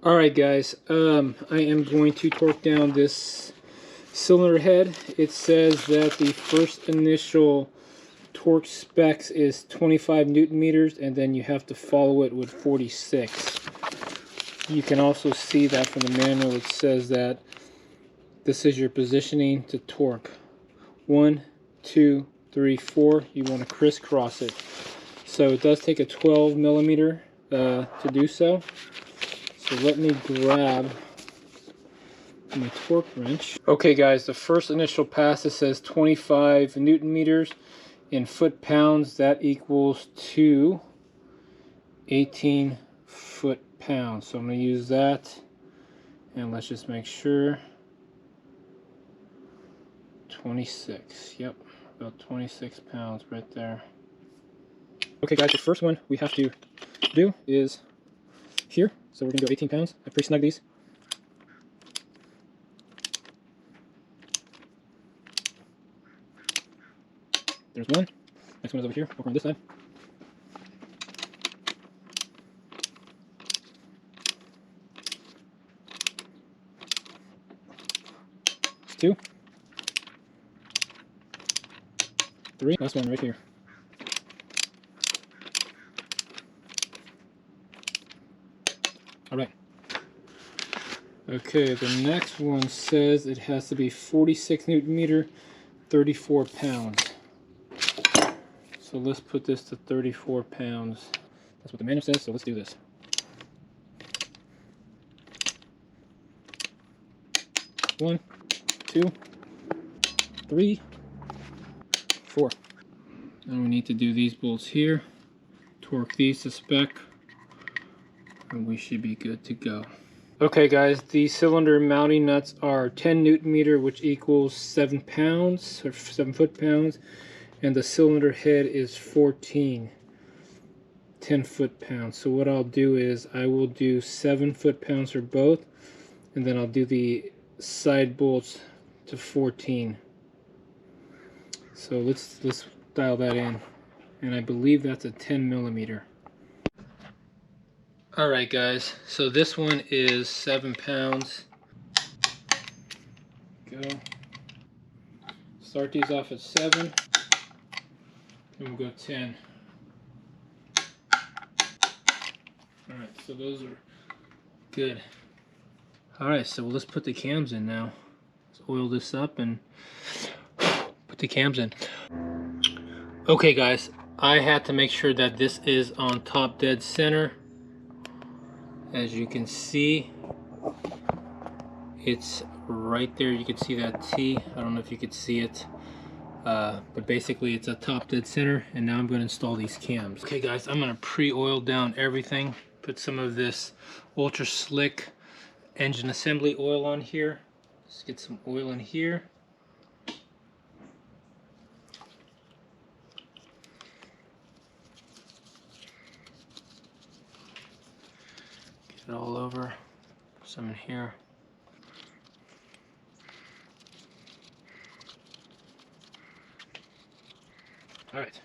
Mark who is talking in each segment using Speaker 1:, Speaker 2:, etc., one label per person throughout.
Speaker 1: Alright guys, I am going to torque down this cylinder head. It says that the first initial torque specs is 25 Newton meters, and then you have to follow it with 46. You can also see that from the manual. It says that this is your positioning to torque. 1, 2, 3, 4. You want to crisscross it. So it does take a 12 millimeter to do so. So let me grab my torque wrench. Okay guys, the first initial pass, it says 25 Newton meters in foot-pounds. That equals to 18 foot-pounds. So I'm going to use that, and let's just make sure. 26, yep, about 26 pounds right there. Okay guys, the first one we have to do is here. So we're going to go 18 pounds. I pre-snug these. There's one. Next one is over here, over on this side. Two. 3. Last one right here. Alright. Okay, the next one says it has to be 46 Newton meter, 34 pounds. So let's put this to 34 pounds. That's what the manual says, so let's do this. One, 2, 3, 4. Now we need to do these bolts here. Torque these to spec, and we should be good to go. Okay guys, the cylinder mounting nuts are 10 Newton meter, which equals 7 pounds, or 7 foot-pounds, and the cylinder head is 14 10 foot-pounds. So what I'll do is I will do 7 foot-pounds for both, and then I'll do the side bolts to 14. So let's dial that in, and I believe that's a 10 millimeter. Alright guys, so this one is 7 pounds. Go. Start these off at 7, and we'll go 10. Alright, so those are good. Alright, so let's put the cams in now. Let's oil this up and put the cams in. Okay guys, I had to make sure that this is on top dead center. As you can see, it's right there. You can see that T. I don't know if you could see it, but basically it's a top dead center. And now I'm going to install these cams. Okay guys, I'm going to pre-oil down everything. Put some of this ultra slick engine assembly oil on here. Let's get some oil in here. Get it all over. Some in here. Alright,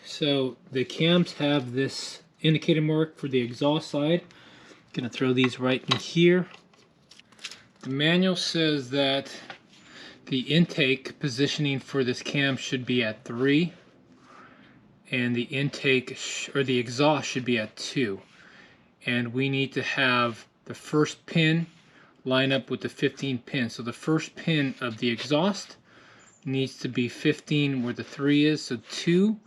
Speaker 1: so the cams have this indicator mark for the exhaust side. Gonna throw these right in here. The manual says that the intake positioning for this cam should be at 3, and the intake or the exhaust should be at 2. And we need to have the first pin line up with the 15 pin. So the first pin of the exhaust needs to be 15 where the 3 is. So 2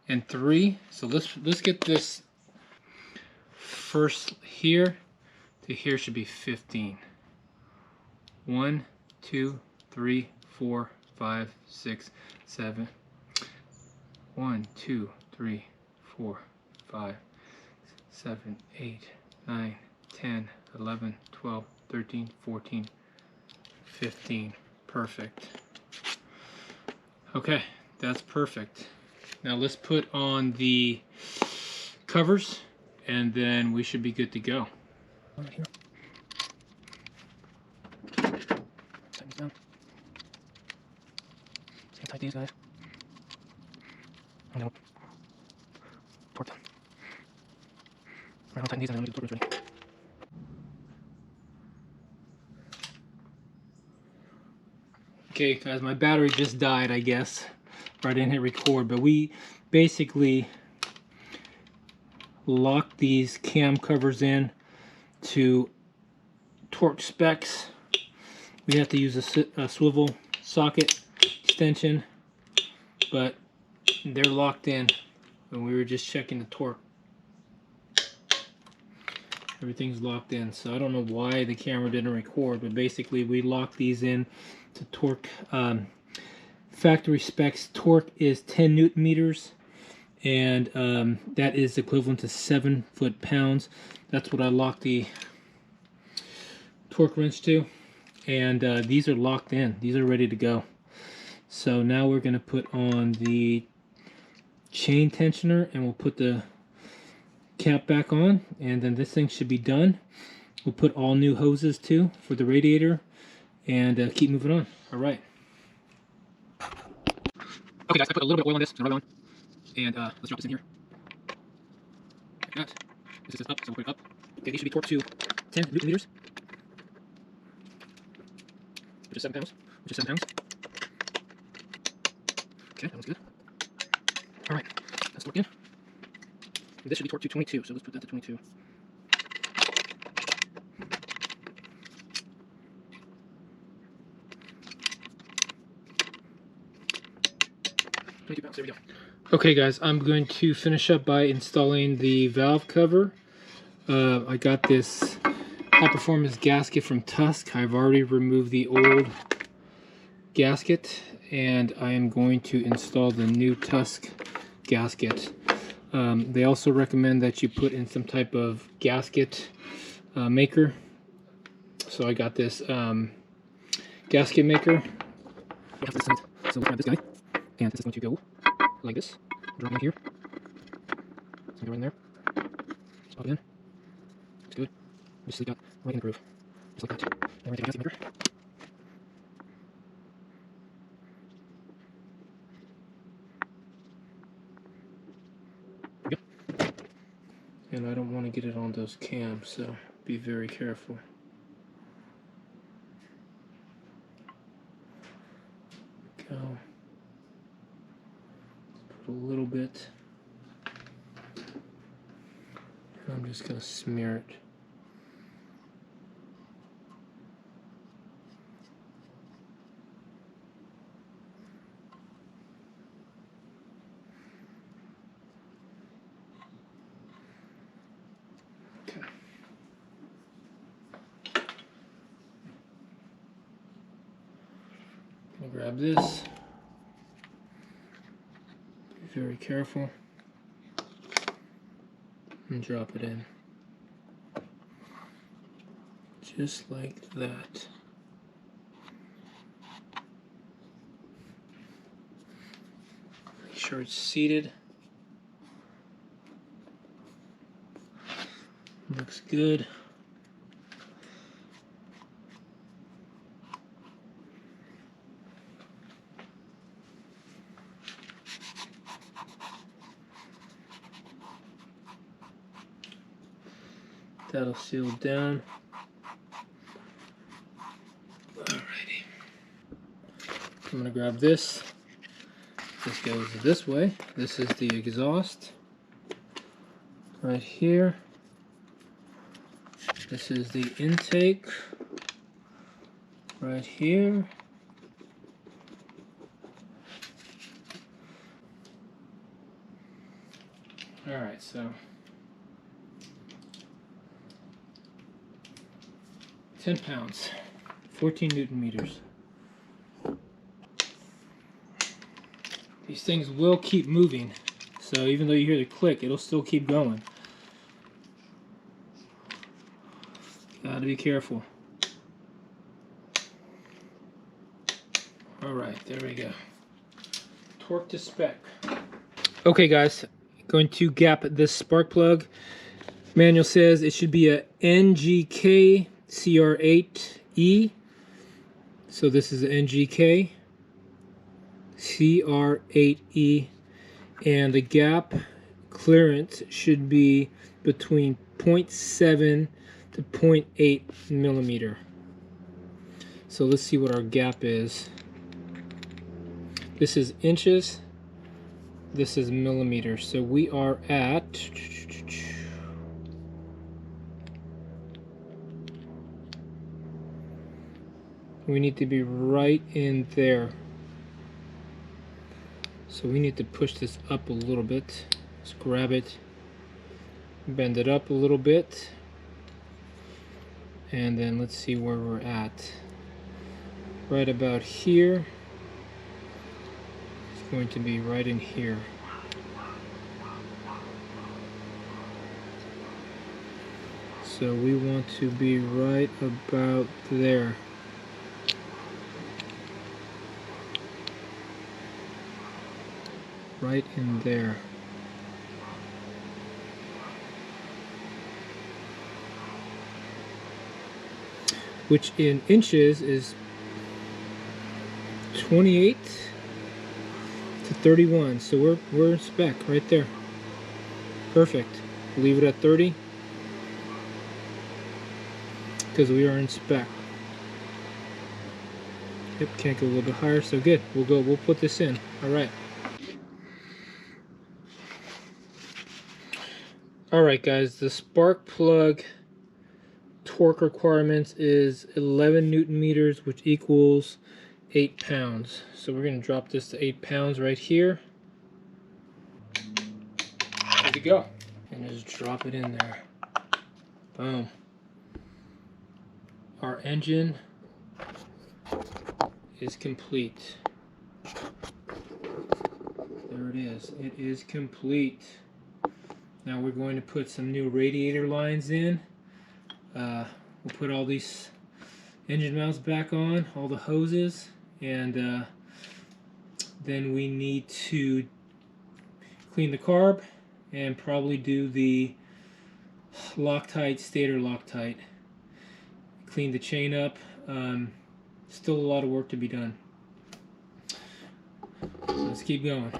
Speaker 1: and 3. So let's get this first here to here should be 15. 1, 2, 3, 4, 5, 6, 7. 1, 2, 3, 4, 5, 7, 8, 9, 10, 11, 12, 13, 14, 15. Perfect. Okay, that's perfect. Now let's put on the covers, and then we should be good to go. Right here. Tighten these down. Just gonna tighten these guys. And then we'll torque them. Right, I'll tighten these and then we'll get the torque wrench ready. Okay guys, my battery just died, I guess, or I didn't hit record, but we basically locked these cam covers in to torque specs. We have to use a swivel socket extension, but they're locked in, and we were just checking the torque. Everything's locked in, so I don't know why the camera didn't record, but basically we locked these in to torque. Factory specs torque is 10 newton meters, and that is equivalent to 7 foot-pounds. That's what I locked the torque wrench to, and these are locked in. These are ready to go. So now we're going to put on the chain tensioner, and we'll put the cap back on, and then this thing should be done. We'll put all new hoses too for the radiator, and keep moving on. All right. Okay guys, I put a little bit of oil on this, some Orion, and let's drop this in here. Like that. This is up, so we'll put it up. Okay, these should be torqued to 10 newton meters, which is 7 pounds. Okay, that one's good. All right, that's torqued in. And this should be torqued to 22, so let's put that to 22. 22 pounds, there we go. Okay guys, I'm going to finish up by installing the valve cover. I got this high performance gasket from Tusk. I've already removed the old gasket, and I am going to install the new Tusk gasket. They also recommend that you put in some type of gasket maker. So I got this gasket maker. So we'll grab this guy, and this is going to go like this. Drop in here. It's going to go right in there. Just pop it in. It's good. Just leave that right in the groove. Just like that. Then we're going to take a gasket maker. And I don't want to get it on those cams, so be very careful. Go. Put a little bit. And I'm just going to smear it. Grab this, be very careful, and drop it in, just like that. Make sure it's seated. Looks good. That'll seal down. Alrighty. I'm gonna grab this. This goes this way. This is the exhaust. Right here. This is the intake. Right here. Alright, so 10 pounds, 14 newton meters. These things will keep moving, so even though you hear the click, it'll still keep going. Gotta be careful. Alright, there we go. Torque to spec. Okay guys, going to gap this spark plug. Manual says it should be a NGK CR8E. So this is an NGK CR8E, and the gap clearance should be between 0.7 to 0.8 millimeter. So let's see what our gap is. This is inches. This is millimeters. So we are at... We need to be right in there. So we need to push this up a little bit. Let's grab it, bend it up a little bit, and then let's see where we're at. Right about here. It's going to be right in here. So we want to be right about there. Right in there. Which in inches is 28 to 31. So we're in spec right there. Perfect. Leave it at 30 because we are in spec. Yep, can't go a little bit higher, so good. We'll put this in. Alright. Alright guys, the spark plug torque requirements is 11 Newton meters, which equals 8 pounds. So we're going to drop this to 8 pounds right here. Good to go. And just drop it in there. Boom. Our engine is complete. There it is. It is complete. Now we're going to put some new radiator lines in. We'll put all these engine mounts back on, all the hoses, and then we need to clean the carb and probably do the Loctite, stator Loctite. Clean the chain up. Still a lot of work to be done. Let's keep going.